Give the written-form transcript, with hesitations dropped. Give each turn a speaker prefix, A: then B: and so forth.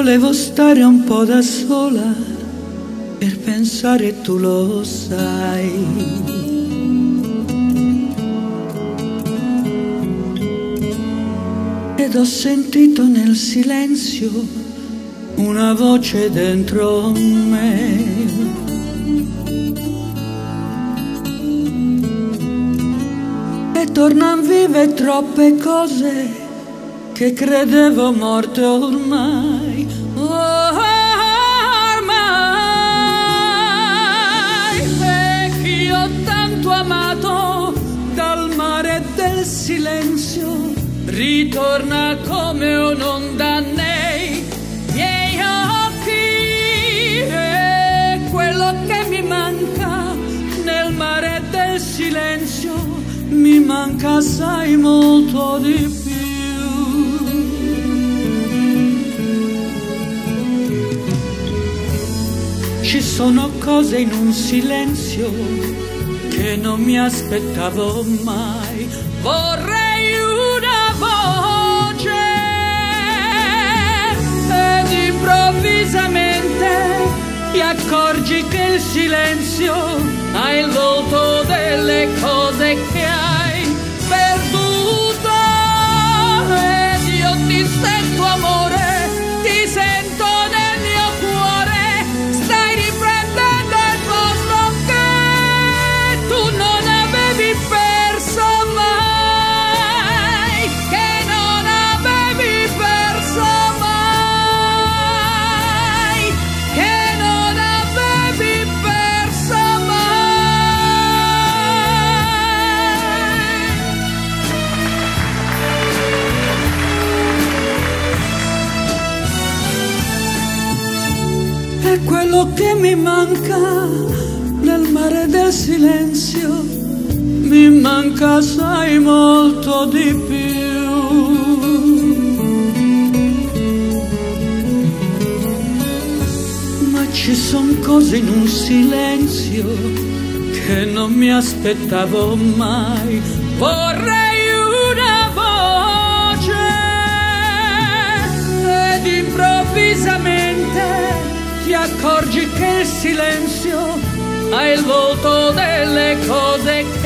A: Volevo stare un po' da sola per pensare, tu lo sai. Ed ho sentito nel silenzio una voce dentro me. E tornan vive troppe cose che credevo morte ormai. Ormai. E chi ho tanto amato dal mare del silenzio ritorna come un'onda nei miei occhi. E quello che mi manca nel mare del silenzio mi manca assai molto di più. Ci sono cose in un silenzio che non mi aspettavo mai. Vorrei una voce ed improvvisamente ti accorgi che il silenzio ha il volto delle cose che hai perduto. Ed io ti sento amore, ti sento nel mio cuore, stai riprendendo il posto che tu non avevi perso mai, che non avevi perso mai, che non avevi perso mai. È quello che mi manca nel mare del silenzio, mi manca assai molto di più. Ma ci son cose in un silenzio che non mi aspettavo mai. Vorrei una voce ed improvvisamente ti accorgi che il silenzio ha il volto delle cose che